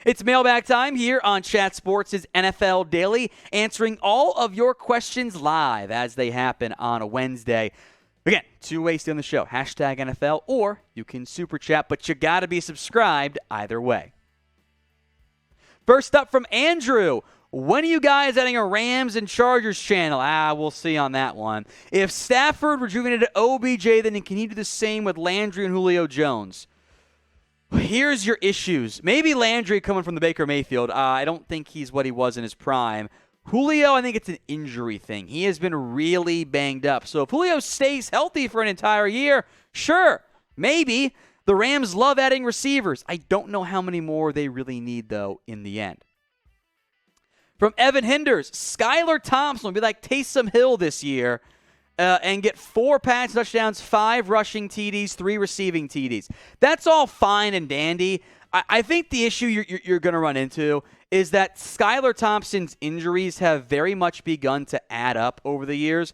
It's mailbag time here on Chat Sports' NFL Daily, answering all of your questions live as they happen on a Wednesday. Again, 2 ways to end the show, hashtag NFL, or you can super chat, but you got to be subscribed either way. First up from Andrew. When are you guys adding a Rams and Chargers channel? We'll see on that one. If Stafford rejuvenated OBJ, then can he do the same with Landry and Julio Jones? Here's your issues. Maybe Landry coming from the Baker Mayfield. I don't think he's what he was in his prime. Julio, I think it's an injury thing. He has been really banged up. So if Julio stays healthy for an entire year, sure, maybe. The Rams love adding receivers. I don't know how many more they really need, though, in the end. From Evan Hinders, Skylar Thompson will be like Taysom Hill this year and get 4 passing touchdowns, 5 rushing TDs, 3 receiving TDs. That's all fine and dandy. I think the issue you're going to run into is that Skylar Thompson's injuries have very much begun to add up over the years.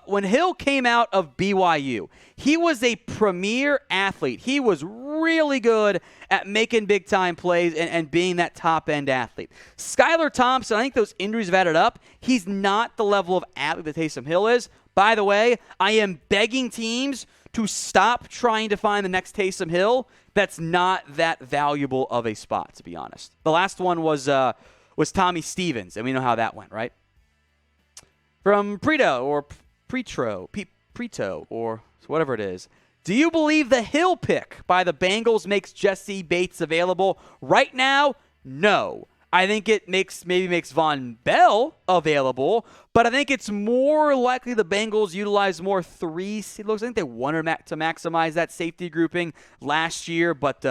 When Hill came out of BYU, he was a premier athlete. He was really good at making big-time plays and being that top-end athlete. Skylar Thompson, I think those injuries have added up. He's not the level of athlete that Taysom Hill is. By the way, I am begging teams to stop trying to find the next Taysom Hill. That's not that valuable of a spot, to be honest. The last one was Tommy Stevens, and we know how that went, right? From Preto, or whatever it is. Do you believe the Hill pick by the Bengals makes Jesse Bates available? Right now, no. I think it maybe makes Von Bell available, but I think it's more likely the Bengals utilize more 3 looks. I think they wanted to maximize that safety grouping last year, but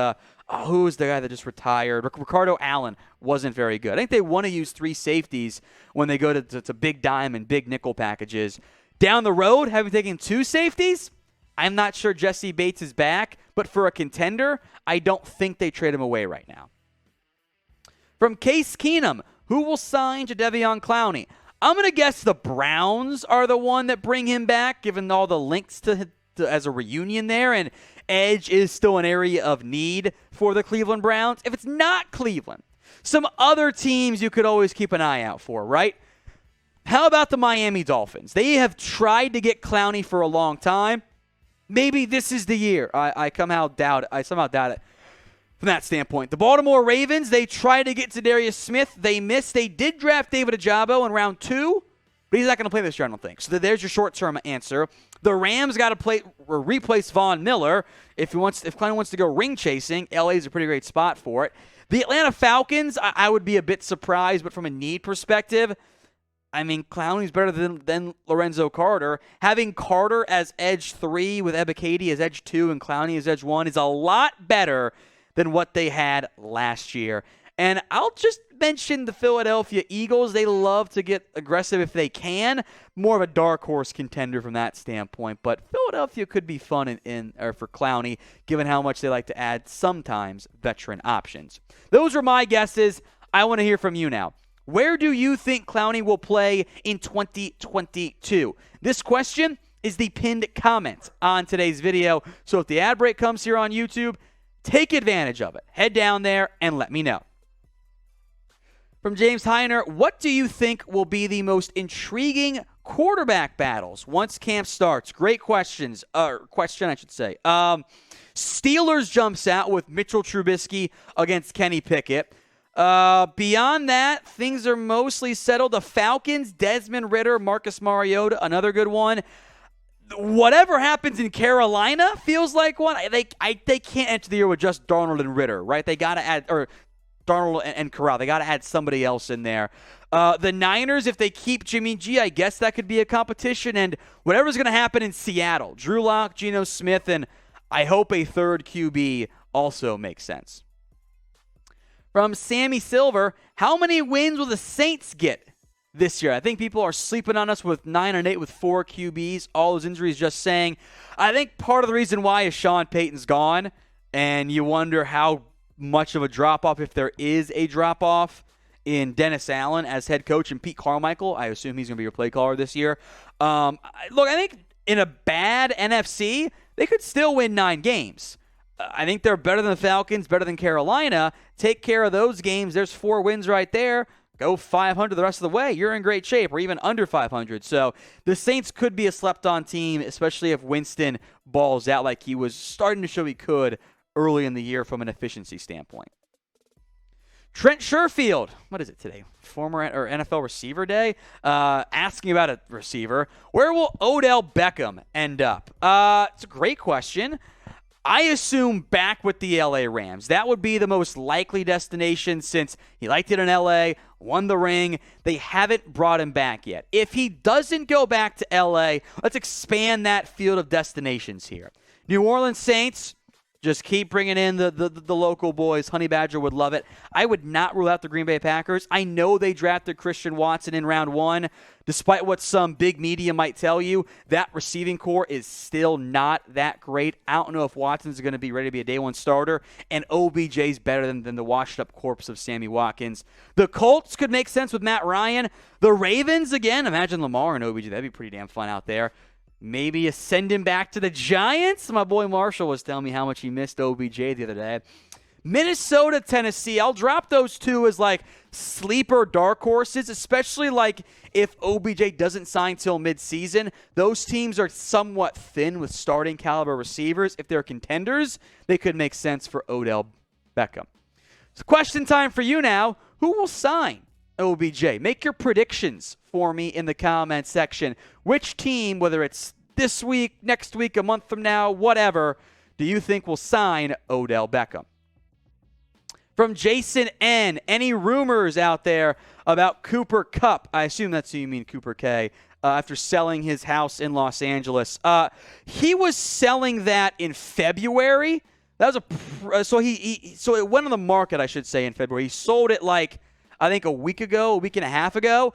who was the guy that just retired? Ricardo Allen wasn't very good. I think they want to use 3 safeties when they go to big dime and big nickel packages. Down the road, having taken 2 safeties, I'm not sure Jesse Bates is back, but for a contender, I don't think they trade him away right now. From Case Keenum, who will sign Jadeveon Clowney? I'm going to guess the Browns are the one that bring him back, given all the links to as a reunion there, and edge is still an area of need for the Cleveland Browns. If it's not Cleveland, some other teams you could always keep an eye out for, right? How about the Miami Dolphins? They have tried to get Clowney for a long time. Maybe this is the year. I somehow doubt it. From that standpoint, the Baltimore Ravens, they tried to get Zadarius Smith. They missed. They did draft David Ojabo in round 2, but he's not going to play this year, I don't think. So there's your short-term answer. The Rams got to replace Von Miller. If Clowney wants to go ring chasing, LA is a pretty great spot for it. The Atlanta Falcons, I would be a bit surprised, but from a need perspective, I mean, Clowney's better than Lorenzo Carter. Having Carter as edge 3 with Ebiketie as edge 2 and Clowney as edge 1 is a lot better than what they had last year. And I'll just mention the Philadelphia Eagles. They love to get aggressive if they can. More of a dark horse contender from that standpoint. But Philadelphia could be fun for Clowney, given how much they like to add sometimes veteran options. Those are my guesses. I want to hear from you now. Where do you think Clowney will play in 2022? This question is the pinned comment on today's video. So if the ad break comes here on YouTube, take advantage of it. Head down there and let me know. From James Heiner, what do you think will be the most intriguing quarterback battles once camp starts? Great question, I should say. Steelers jumps out with Mitchell Trubisky against Kenny Pickett. Beyond that, things are mostly settled. The Falcons, Desmond Ridder, Marcus Mariota, another good one. Whatever happens in Carolina feels like one. They can't enter the year with just Darnold and Ridder, right? They got to add, or Darnold and Corral. They got to add somebody else in there. The Niners, if they keep Jimmy G, I guess that could be a competition. And whatever's going to happen in Seattle, Drew Lock, Geno Smith, and I hope a third QB also makes sense. From Sammy Silver, how many wins will the Saints get this year? I think people are sleeping on us with 9-8 with 4 QBs. All those injuries just saying. I think part of the reason why is Sean Payton's gone, and you wonder how much of a drop-off, if there is a drop-off, in Dennis Allen as head coach and Pete Carmichael. I assume he's going to be your play caller this year. Look, I think in a bad NFC, they could still win 9 games. I think they're better than the Falcons, better than Carolina. Take care of those games. There's 4 wins right there. Go 500 the rest of the way. You're in great shape, or even under 500. So the Saints could be a slept-on team, especially if Winston balls out like he was starting to show he could early in the year from an efficiency standpoint. Trent Sherfield, what is it today? Former or NFL receiver day? Asking about a receiver. Where will Odell Beckham end up? It's a great question. I assume back with the LA Rams. That would be the most likely destination since he liked it in LA, won the ring. They haven't brought him back yet. If he doesn't go back to LA, let's expand that field of destinations here. New Orleans Saints, just keep bringing in the local boys. Honey Badger would love it. I would not rule out the Green Bay Packers. I know they drafted Christian Watson in round 1. Despite what some big media might tell you, that receiving core is still not that great. I don't know if Watson's going to be ready to be a day 1 starter, and OBJ's better than the washed-up corpse of Sammy Watkins. The Colts could make sense with Matt Ryan. The Ravens, again, imagine Lamar and OBJ. That'd be pretty damn fun out there. Maybe you send him back to the Giants. My boy Marshall was telling me how much he missed OBJ the other day. Minnesota, Tennessee. I'll drop those 2 as like sleeper dark horses, especially like if OBJ doesn't sign till midseason. Those teams are somewhat thin with starting caliber receivers. If they're contenders, they could make sense for Odell Beckham. So question time for you now. Who will sign OBJ? Make your predictions for me in the comment section. Which team, whether it's this week, next week, a month from now, whatever, do you think will sign Odell Beckham? From Jason N., any rumors out there about Cooper Kupp? I assume that's who you mean, Cooper K. After selling his house in Los Angeles. He was selling that in February. That was so it went on the market, I should say, in February. He sold it like, I think a week and a half ago.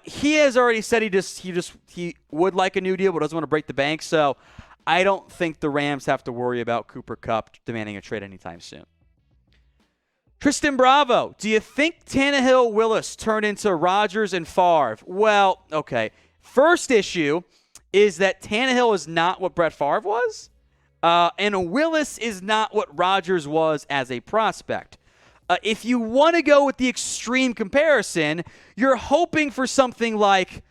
He has already said he would like a new deal, but doesn't want to break the bank. So I don't think the Rams have to worry about Cooper Kupp demanding a trade anytime soon. Tristan Bravo, do you think Tannehill Willis turned into Rodgers and Favre? Well, okay. First issue is that Tannehill is not what Brett Favre was, and Willis is not what Rodgers was as a prospect. If you want to go with the extreme comparison, you're hoping for something like,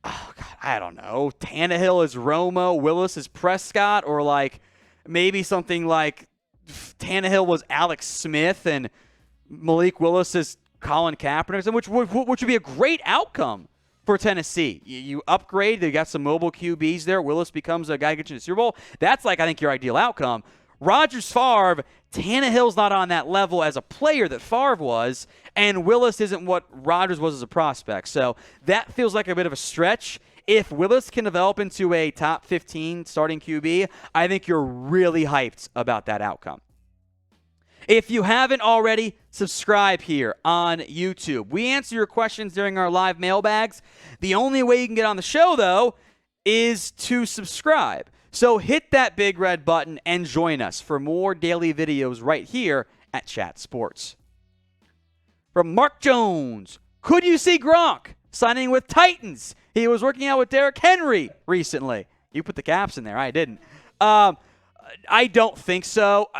I don't know, Tannehill is Romo, Willis is Prescott, or like maybe something like Tannehill was Alex Smith and Malik Willis is Colin Kaepernick, which would be a great outcome for Tennessee. You upgrade, they got some mobile QBs there. Willis becomes a guy who gets you to the Super Bowl. That's like, I think, your ideal outcome. Rodgers, Favre, Tannehill's not on that level as a player that Favre was, and Willis isn't what Rodgers was as a prospect. So that feels like a bit of a stretch. If Willis can develop into a top 15 starting QB, I think you're really hyped about that outcome. If you haven't already, subscribe here on YouTube. We answer your questions during our live mailbags. The only way you can get on the show, though, is to subscribe. So hit that big red button and join us for more daily videos right here at Chat Sports. From Mark Jones, could you see Gronk signing with Titans? He was working out with Derrick Henry recently. You put the caps in there. I didn't. I don't think so.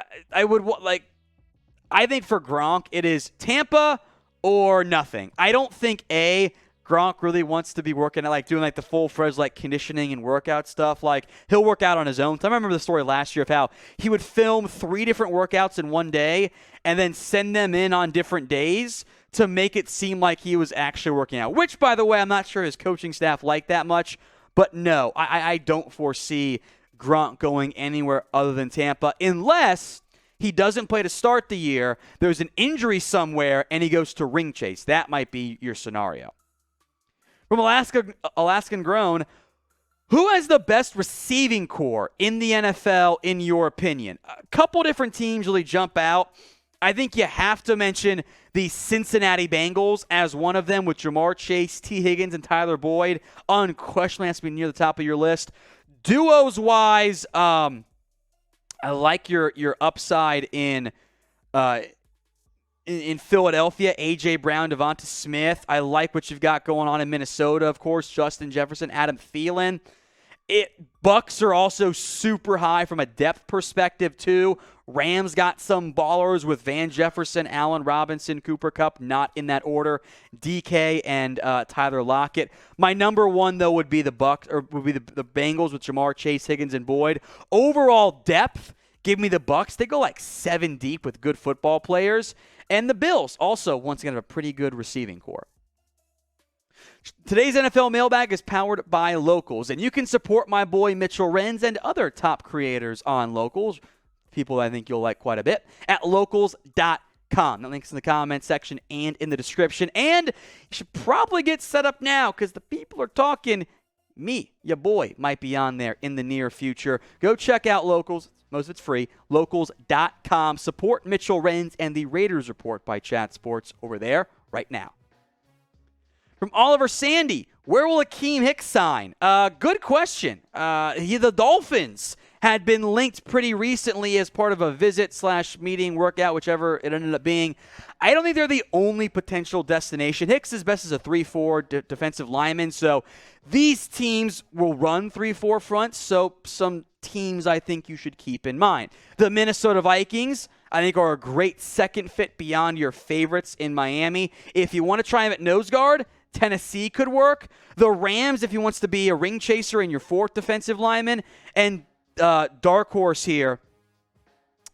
I think for Gronk, it is Tampa or nothing. I don't think Gronk really wants to be working at doing the full-fledged conditioning and workout stuff. He'll work out on his own. I remember the story last year of how he would film 3 different workouts in one day and then send them in on different days to make it seem like he was actually working out. Which, by the way, I'm not sure his coaching staff liked that much. But no, I don't foresee Gronk going anywhere other than Tampa unless he doesn't play to start the year, there's an injury somewhere, and he goes to ring chase. That might be your scenario. From Alaskan Grown, who has the best receiving core in the NFL, in your opinion? A couple different teams really jump out. I think you have to mention the Cincinnati Bengals as one of them with Jamar Chase, T. Higgins, and Tyler Boyd. Unquestionably has to be near the top of your list. Duos-wise, I like your upside in Philadelphia, A.J. Brown, Devonta Smith. I like what you've got going on in Minnesota, of course, Justin Jefferson, Adam Thielen. Bucks are also super high from a depth perspective, too. Rams got some ballers with Van Jefferson, Allen Robinson, Cooper Kupp, not in that order. DK and Tyler Lockett. My number one, though, would be the Bengals with Jamar Chase, Higgins, and Boyd. Overall depth, give me the Bucs. They go like 7 deep with good football players. And the Bills also, once again, have a pretty good receiving core. Today's NFL Mailbag is powered by Locals, and you can support my boy Mitchell Renz and other top creators on Locals, people I think you'll like quite a bit, at locals.com. The link's in the comment section and in the description. And you should probably get set up now because the people are talking. Me, your boy, might be on there in the near future. Go check out Locals. Most of it's free. Locals.com. Support Mitchell Renz and the Raiders Report by Chat Sports over there right now. From Oliver Sandy, where will Akiem Hicks sign? Good question. The Dolphins had been linked pretty recently as part of a visit/meeting, workout, whichever it ended up being. I don't think they're the only potential destination. Hicks is best as a 3-4 defensive lineman, so these teams will run 3-4 fronts, so some teams I think you should keep in mind. The Minnesota Vikings, I think, are a great second fit beyond your favorites in Miami. If you want to try him at nose guard, Tennessee could work. The Rams, if he wants to be a ring chaser and your 4th defensive lineman. And dark horse here,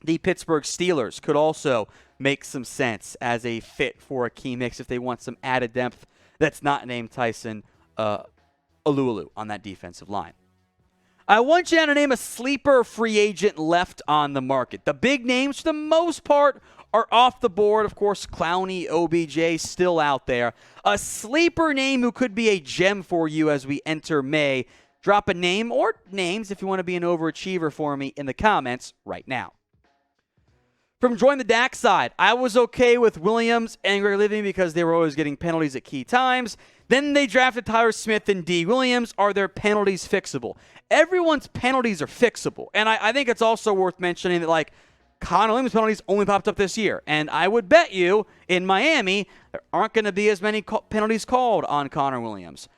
the Pittsburgh Steelers could also make some sense as a fit for Akiem Hicks if they want some added depth that's not named Tyson Alualu on that defensive line. I want you to name a sleeper free agent left on the market. The big names, for the most part, are off the board. Of course, Clowney, OBJ, still out there. A sleeper name who could be a gem for you as we enter May. Drop a name or names if you want to be an overachiever for me in the comments right now. From Join the Dax side, I was okay with Williams and Greg Living because they were always getting penalties at key times. Then they drafted Tyler Smith and D. Williams. Are their penalties fixable? Everyone's penalties are fixable. And I think it's also worth mentioning that, like, Connor Williams' penalties only popped up this year. And I would bet you in Miami, there aren't going to be as many penalties called on Connor Williams.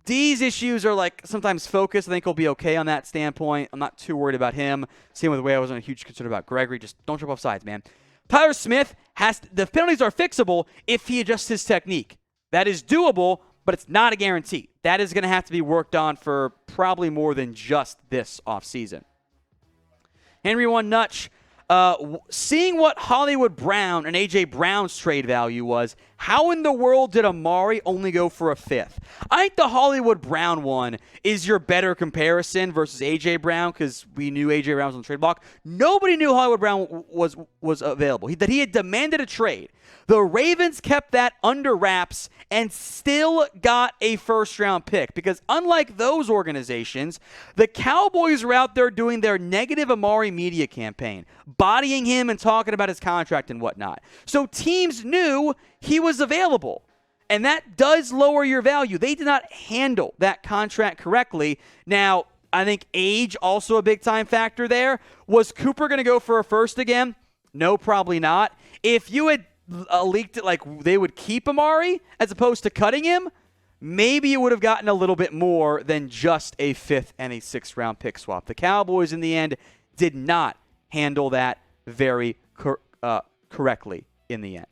D's issues are like sometimes focused. I think he'll be okay on that standpoint. I'm not too worried about him. Same with the way I wasn't a huge concern about Gregory. Just don't jump off sides, man. Tyler Smith the penalties are fixable if he adjusts his technique. That is doable, but it's not a guarantee. That is going to have to be worked on for probably more than just this offseason. Henry One Nutch, seeing what Hollywood Brown and A.J. Brown's trade value was, how in the world did Amari only go for a 5th? I think the Hollywood Brown one is your better comparison versus A.J. Brown because we knew A.J. Brown was on the trade block. Nobody knew Hollywood Brown was available, that he had demanded a trade. The Ravens kept that under wraps and still got a 1st-round pick because unlike those organizations, the Cowboys were out there doing their negative Amari media campaign, bodying him and talking about his contract and whatnot. So teams knew he was available, and that does lower your value. They did not handle that contract correctly. Now, I think age also a big-time factor there. Was Cooper going to go for a 1st again? No, probably not. If you had leaked it like they would keep Amari as opposed to cutting him, maybe you would have gotten a little bit more than just a 5th and a 6th-round pick swap. The Cowboys, in the end, did not handle that very correctly in the end.